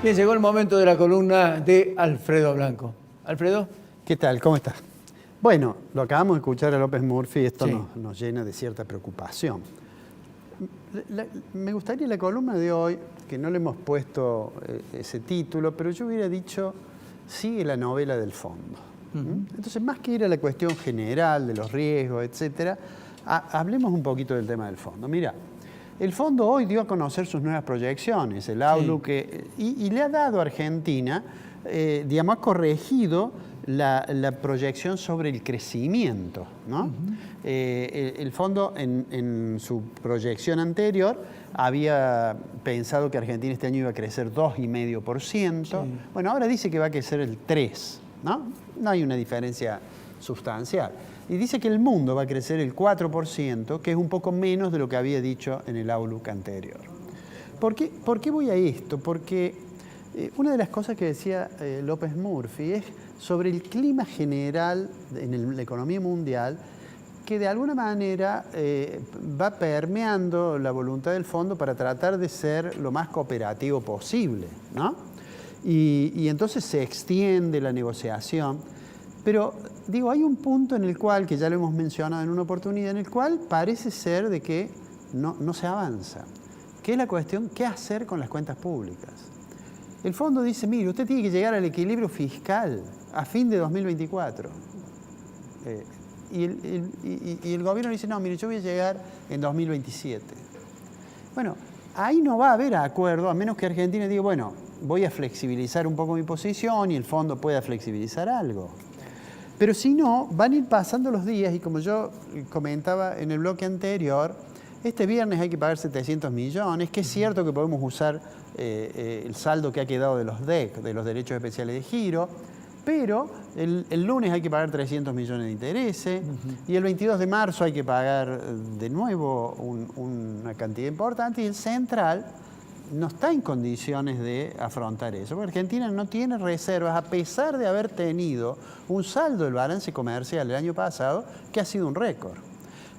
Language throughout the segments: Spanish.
Bien, llegó el momento de la columna de Alfredo Blanco. Alfredo. ¿Qué tal? ¿Cómo estás? Bueno, lo acabamos de escuchar a López Murphy y esto Sí. nos llena de cierta preocupación. Me gustaría la columna de hoy, que no le hemos puesto ese título, pero yo hubiera dicho, sigue la novela del fondo. Entonces, más que ir a la cuestión general de los riesgos, etcétera, hablemos un poquito del tema del fondo. Mira, el fondo hoy dio a conocer sus nuevas proyecciones, el outlook, y le ha dado a Argentina, digamos, ha corregido la proyección sobre el crecimiento, ¿no? El fondo en su proyección anterior había pensado que Argentina este año iba a crecer 2,5%. Sí. Bueno, ahora dice que va a crecer el 3%, ¿no? No hay una diferencia sustancial. Y dice que el mundo va a crecer el 4%, que es un poco menos de lo que había dicho en el outlook anterior. ¿Por qué voy a esto? Porque una de las cosas que decía López Murphy es sobre el clima general en la economía mundial, que de alguna manera va permeando la voluntad del fondo para tratar de ser lo más cooperativo posible, ¿no? Y entonces se extiende la negociación. Pero, digo, hay un punto en el cual, que ya lo hemos mencionado en una oportunidad, en el cual parece ser de que no se avanza, que es la cuestión, ¿qué hacer con las cuentas públicas? El fondo dice, mire, usted tiene que llegar al equilibrio fiscal a fin de 2024. Y el gobierno dice, no, mire, yo voy a llegar en 2027. Bueno, ahí no va a haber acuerdo, a menos que Argentina diga, bueno, voy a flexibilizar un poco mi posición y el fondo pueda flexibilizar algo. Pero si no, van a ir pasando los días y como yo comentaba en el bloque anterior, este viernes hay que pagar 700 millones, que es cierto que podemos usar el saldo que ha quedado de los DEC, de los derechos especiales de giro, pero el lunes hay que pagar 300 millones de intereses y el 22 de marzo hay que pagar de nuevo una cantidad importante y el central no está en condiciones de afrontar eso, porque Argentina no tiene reservas a pesar de haber tenido un saldo del balance comercial el año pasado que ha sido un récord.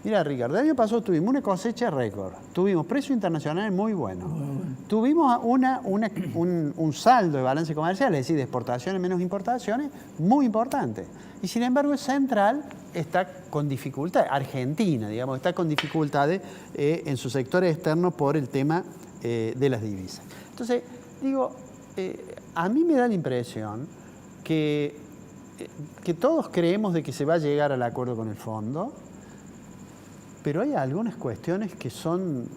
Mira, Ricardo, el año pasado tuvimos una cosecha récord, tuvimos precios internacionales muy buenos, tuvimos un saldo de balance comercial, es decir, de exportaciones menos importaciones, muy importante. Y sin embargo, el central está con dificultades, Argentina, digamos, está con dificultades en su sector externo por el tema de las divisas. Entonces, digo, a mí me da la impresión que todos creemos de que se va a llegar al acuerdo con el fondo, pero hay algunas cuestiones que son,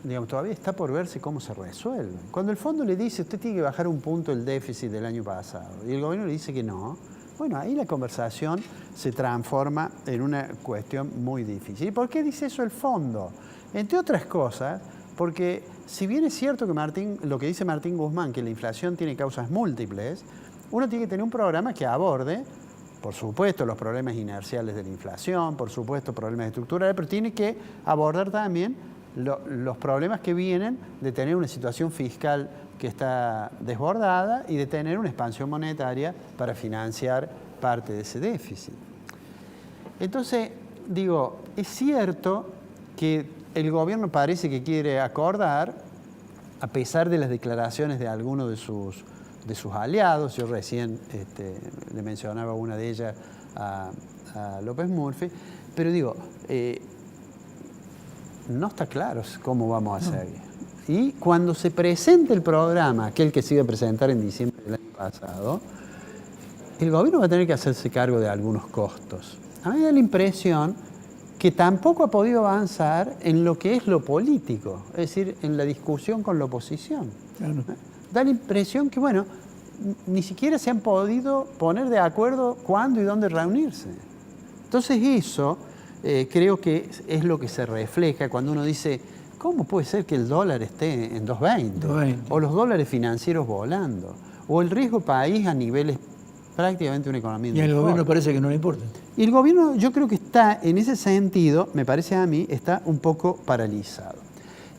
digamos, todavía está por verse cómo se resuelven. Cuando el fondo le dice, usted tiene que bajar un punto el déficit del año pasado, y el gobierno le dice que no, bueno, ahí la conversación se transforma en una cuestión muy difícil. ¿Y por qué dice eso el fondo? Entre otras cosas, porque si bien es cierto que lo que dice Martín Guzmán, que la inflación tiene causas múltiples, uno tiene que tener un programa que aborde, por supuesto, los problemas inerciales de la inflación, por supuesto, problemas estructurales, pero tiene que abordar también los problemas que vienen de tener una situación fiscal que está desbordada y de tener una expansión monetaria para financiar parte de ese déficit. Entonces, digo, es cierto que el gobierno parece que quiere acordar, a pesar de las declaraciones de algunos de sus aliados. Yo recién le mencionaba una de ellas a López Murphy, pero digo, no está claro cómo vamos a seguir. Y cuando se presente el programa, aquel que se iba a presentar en diciembre del año pasado, el gobierno va a tener que hacerse cargo de algunos costos. A mí me da la impresión que tampoco ha podido avanzar en lo que es lo político, es decir, en la discusión con la oposición. Claro. Da la impresión que, bueno, ni siquiera se han podido poner de acuerdo cuándo y dónde reunirse. Entonces eso creo que es lo que se refleja cuando uno dice, ¿cómo puede ser que el dólar esté en 2,20? O los dólares financieros volando, o el riesgo país a niveles prácticamente una economía. Y al gobierno parece que no le importa. Y el gobierno, yo creo que está, en ese sentido, me parece a mí, está un poco paralizado.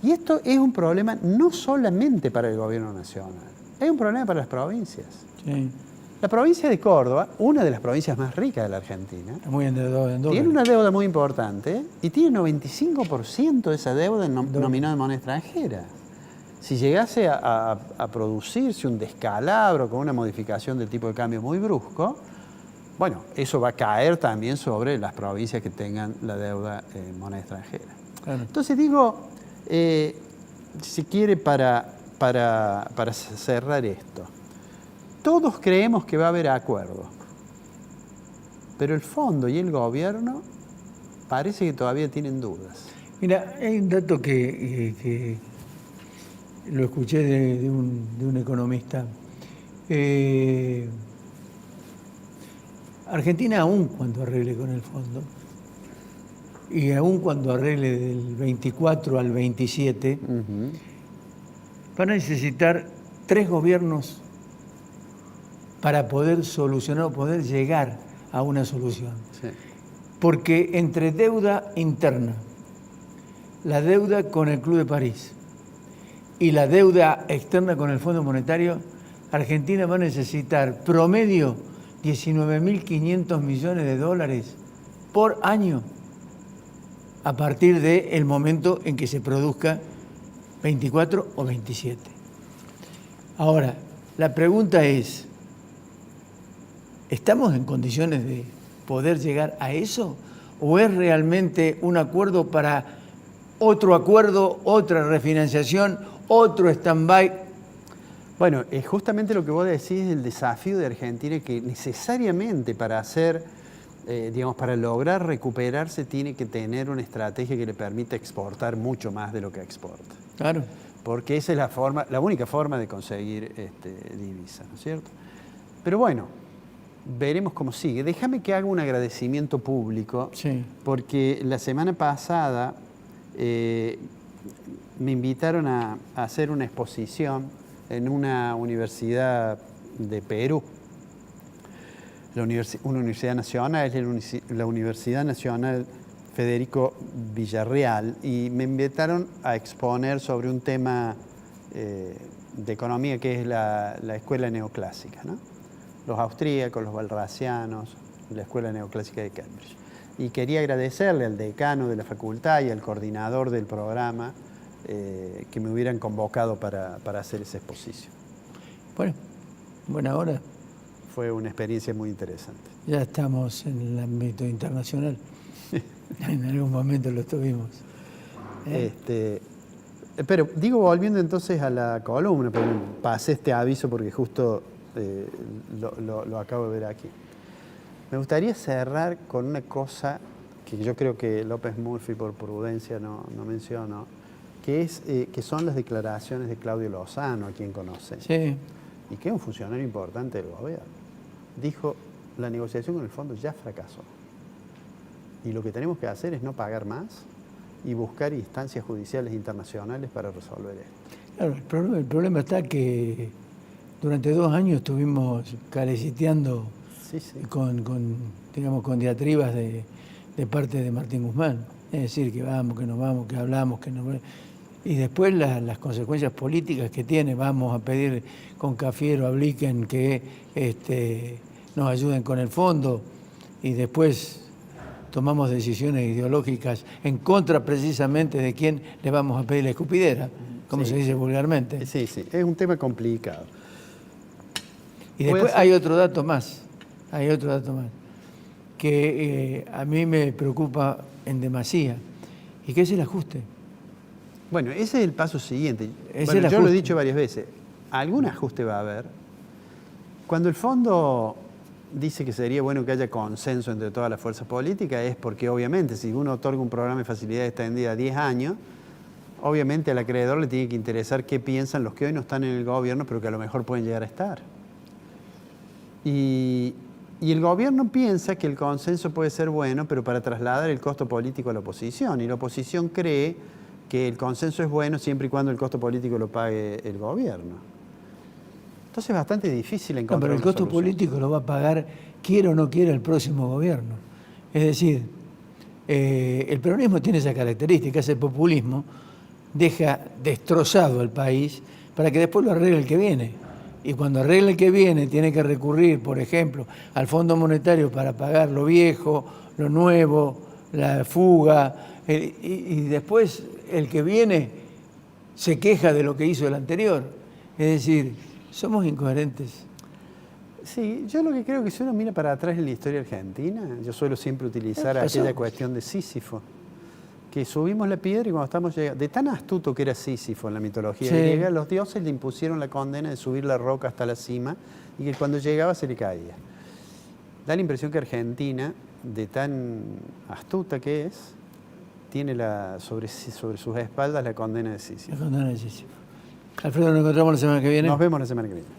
Y esto es un problema no solamente para el gobierno nacional, es un problema para las provincias. Sí. La provincia de Córdoba, una de las provincias más ricas de la Argentina, está muy endeudada en dólares. Tiene una deuda muy importante y tiene 95% de esa deuda nominada en moneda extranjera. si llegase a producirse un descalabro con una modificación del tipo de cambio muy brusco, bueno, eso va a caer también sobre las provincias que tengan la deuda en moneda extranjera. Claro. Entonces digo, si quiere para cerrar esto, todos creemos que va a haber acuerdo, pero el fondo y el gobierno parece que todavía tienen dudas. Mira, hay un dato que lo escuché de un economista. Argentina, aún cuando arregle con el fondo, y aún cuando arregle del 24 al 27, van a necesitar 3 gobiernos para poder solucionar o poder llegar a una solución. Sí. Porque entre deuda interna, la deuda con el Club de París y la deuda externa con el Fondo Monetario, Argentina va a necesitar promedio 19.500 millones de dólares por año a partir del momento en que se produzca 24 o 27. Ahora, la pregunta es, ¿estamos en condiciones de poder llegar a eso? ¿O es realmente un acuerdo para otro acuerdo, otra refinanciación, otro stand-by? Bueno, justamente lo que vos decís es el desafío de Argentina, que necesariamente para hacer, para lograr recuperarse, tiene que tener una estrategia que le permita exportar mucho más de lo que exporta. Claro. Porque esa es la única forma de conseguir divisa, ¿no es cierto? Pero bueno, veremos cómo sigue. Déjame que haga un agradecimiento público, Sí. porque la semana pasada me invitaron a hacer una exposición en una universidad de Perú. Una universidad nacional, es la Universidad Nacional Federico Villarreal, y me invitaron a exponer sobre un tema de economía que es la escuela neoclásica, ¿no? Los austríacos, los valrasianos, la escuela neoclásica de Cambridge. Y quería agradecerle al decano de la facultad y al coordinador del programa que me hubieran convocado para hacer esa exposición. Bueno, buena hora. Fue una experiencia muy interesante. Ya estamos en el ámbito internacional. En algún momento lo tuvimos. Pero digo, volviendo entonces a la columna, pero pasé este aviso porque justo lo acabo de ver aquí. Me gustaría cerrar con una cosa que yo creo que López Murphy por prudencia no mencionó, que son las declaraciones de Claudio Lozano, a quien conoce, Sí. y que es un funcionario importante del gobierno. Dijo, la negociación con el fondo ya fracasó. Y lo que tenemos que hacer es no pagar más y buscar instancias judiciales internacionales para resolver esto. Claro, el problema está que durante 2 años estuvimos careciteando Sí, sí. con diatribas de parte de Martín Guzmán. Es decir, que vamos, que nos vamos, que hablamos, que nos... Y después las consecuencias políticas que tiene, vamos a pedir con Cafiero a Blicken que nos ayuden con el fondo, y después tomamos decisiones ideológicas en contra precisamente de quién le vamos a pedir la escupidera, como Sí. se dice vulgarmente. Sí, es un tema complicado. Y después hay otro dato más, que a mí me preocupa en demasía, y que es el ajuste. Bueno, ese es el paso siguiente. Es Bueno, el yo lo he ajuste. dicho varias veces. Algún ajuste va a haber. Cuando el fondo dice que sería bueno que haya consenso entre todas las fuerzas políticas, es porque obviamente si uno otorga un programa de facilidad extendida a 10 años, obviamente al acreedor le tiene que interesar qué piensan los que hoy no están en el gobierno, pero que a lo mejor pueden llegar a estar. Y el gobierno piensa que el consenso puede ser bueno, pero para trasladar el costo político a la oposición. Y la oposición cree que el consenso es bueno siempre y cuando el costo político lo pague el gobierno. Entonces es bastante difícil No, encontrar pero el una costo solución. político lo va a pagar, quiera o no quiera, el próximo gobierno. Es decir, el peronismo tiene esa característica, ese populismo deja destrozado al país para que después lo arregle el que viene. Y cuando arregle el que viene, tiene que recurrir, por ejemplo, al Fondo Monetario para pagar lo viejo, lo nuevo, la fuga, y después el que viene se queja de lo que hizo el anterior. Es decir, somos incoherentes. Sí, yo lo que creo que si uno mira para atrás en la historia argentina, yo suelo siempre utilizar aquella cuestión de Sísifo, que subimos la piedra y cuando estamos llegando, de tan astuto que era Sísifo en la mitología griega, los dioses le impusieron la condena de subir la roca hasta la cima y que cuando llegaba se le caía. Da la impresión que Argentina, de tan astuta que es, tiene sobre sus espaldas la condena de Sísifo. La condena de Sísifo. Alfredo, nos encontramos la semana que viene. Nos vemos la semana que viene.